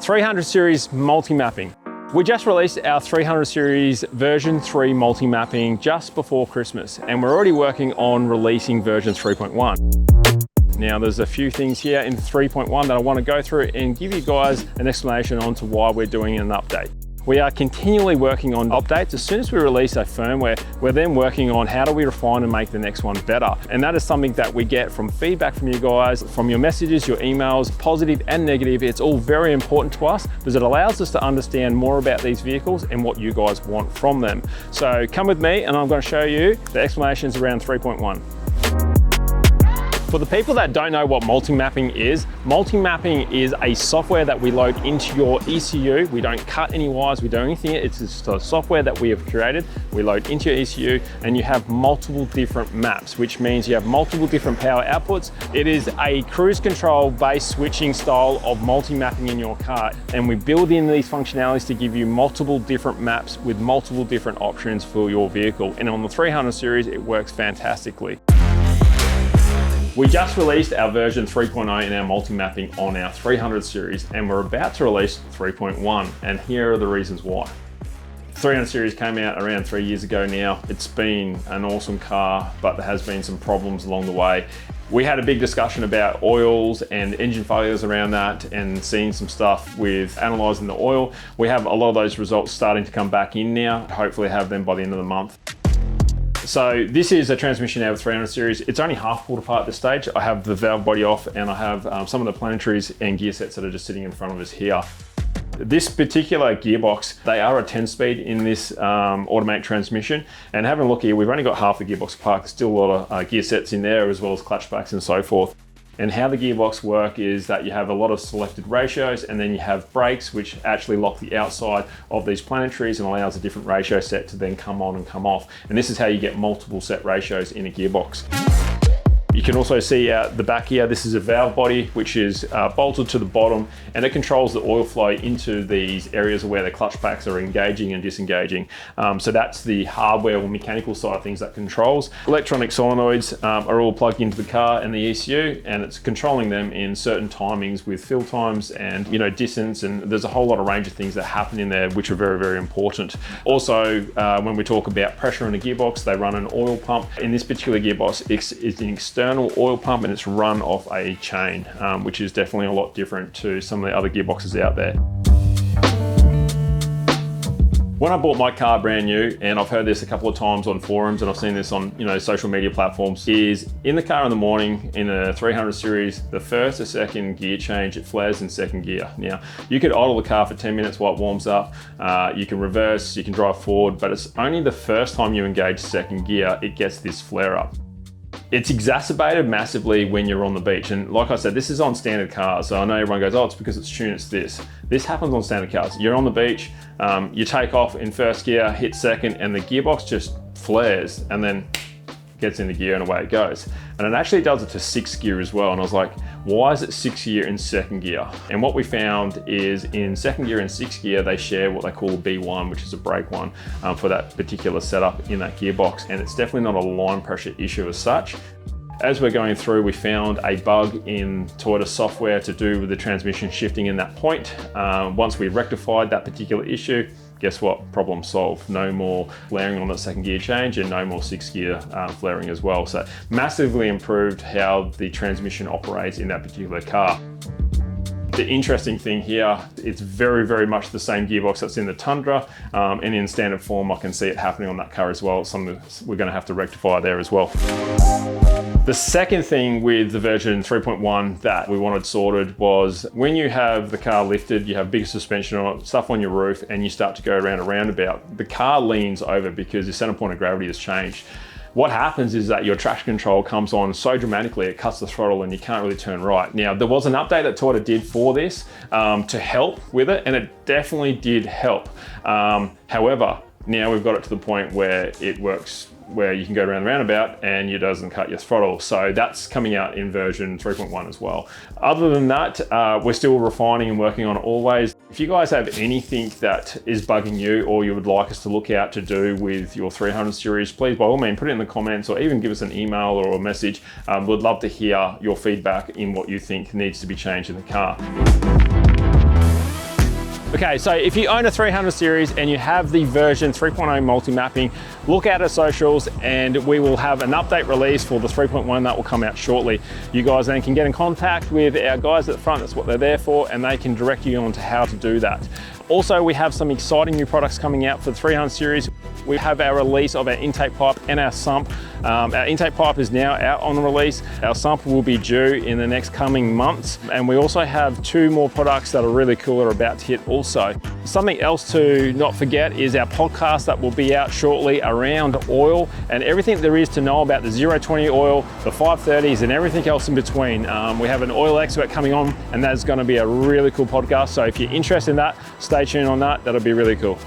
300 Series Multi-Mapping. We just released our 300 Series version 3 multi-mapping just before Christmas, and we're already working on releasing version 3.1. Now there's a few things here in 3.1 that I want to go through and give you guys an explanation on to why we're doing an update. We are continually working on updates. As soon as we release a firmware, we're then working on how do we refine and make the next one better. And that is something that we get from feedback from you guys, from your messages, your emails, positive and negative. It's all very important to us because it allows us to understand more about these vehicles and what you guys want from them. So come with me and I'm going to show you the explanations around 3.1. For the people that don't know what multi-mapping is a software that we load into your ECU. We don't cut any wires, we don't anything. It's just a software that we have created. We load into your ECU and you have multiple different maps, which means you have multiple different power outputs. It is a cruise control based switching style of multi-mapping in your car. And we build in these functionalities to give you multiple different maps with multiple different options for your vehicle. And on the 300 series, it works fantastically. We just released our version 3.0 in our multi-mapping on our 300 series, and we're about to release 3.1, and here are the reasons why. 300 series came out around 3 years ago now. It's been an awesome car, but there has been some problems along the way. We had a big discussion about oils and engine failures around that and seeing some stuff with analyzing the oil. We have a lot of those results starting to come back in now. Hopefully have them by the end of the month. So this is a transmission out of 300 series. It's only half pulled apart at this stage. I have the valve body off and I have some of the planetaries and gear sets that are just sitting in front of us here. This particular gearbox, they are a 10-speed in this automatic transmission. And having a look here, we've only got half the gearbox apart. There's still a lot of gear sets in there as well as clutch backs and so forth. And how the gearbox work is that you have a lot of selected ratios and then you have brakes which actually lock the outside of these planetaries and allows a different ratio set to then come on and come off. And this is how you get multiple set ratios in a gearbox. You can also see out the back here, this is a valve body which is bolted to the bottom and it controls the oil flow into these areas where the clutch packs are engaging and disengaging. So that's the hardware or mechanical side of things that controls. Electronic solenoids are all plugged into the car and the ECU, and it's controlling them in certain timings with fill times and distance, and there's a whole lot of range of things that happen in there which are very, very important. Also, when we talk about pressure in a gearbox, they run an oil pump. In this particular gearbox, it's an external oil pump and it's run off a chain, which is definitely a lot different to some of the other gearboxes out there. When I bought my car brand new, and I've heard this a couple of times on forums and I've seen this on social media platforms, is in the car in the morning in a 300 series, the first or second gear change, it flares in second gear. Now, you could idle the car for 10 minutes while it warms up, you can reverse, you can drive forward, but it's only the first time you engage second gear, it gets this flare up. It's exacerbated massively when you're on the beach. And like I said, this is on standard cars. So I know everyone goes, oh, it's because it's tuned, it's this. This happens on standard cars. You're on the beach, you take off in first gear, hit second, and the gearbox just flares and then gets into gear and away it goes. And it actually does it to 6th gear as well. And I was like, why is it 6th gear in 2nd gear? And what we found is in 2nd gear and 6th gear, they share what they call a B1, which is a brake one for that particular setup in that gearbox. And it's definitely not a line pressure issue as such. As we're going through, we found a bug in Toyota software to do with the transmission shifting in that point. Once we rectified that particular issue, guess what? Problem solved. No more flaring on the 2nd gear change and no more 6th gear flaring as well. So massively improved how the transmission operates in that particular car. The interesting thing here, it's very, very much the same gearbox that's in the Tundra, and in standard form, I can see it happening on that car as well. It's something we're going to have to rectify there as well. The second thing with the version 3.1 that we wanted sorted was when you have the car lifted, you have big suspension on it, stuff on your roof, and you start to go around a roundabout, the car leans over because the center point of gravity has changed. What happens is that your traction control comes on so dramatically, it cuts the throttle and you can't really turn right. Now, there was an update that Toyota did for this to help with it, and it definitely did help. However, now we've got it to the point where it works where you can go around the roundabout and it doesn't cut your throttle. So that's coming out in version 3.1 as well. Other than that, we're still refining and working on it always. If you guys have anything that is bugging you or you would like us to look out to do with your 300 series, please by all means put it in the comments or even give us an email or a message. We'd love to hear your feedback in what you think needs to be changed in the car. Okay, so if you own a 300 series and you have the version 3.0 multi-mapping, look at our socials and we will have an update release for the 3.1 that will come out shortly. You guys then can get in contact with our guys at the front, that's what they're there for, and they can direct you on to how to do that. Also, we have some exciting new products coming out for the 300 series. We have our release of our intake pipe and our sump. Our intake pipe is now out on the release. Our sump will be due in the next coming months. And we also have 2 more products that are really cool that are about to hit also. Something else to not forget is our podcast that will be out shortly around oil and everything there is to know about the 020 oil, the 530s and everything else in between. We have an oil expert coming on and that's going to be a really cool podcast. So if you're interested in that, stay tuned on that. That'll be really cool.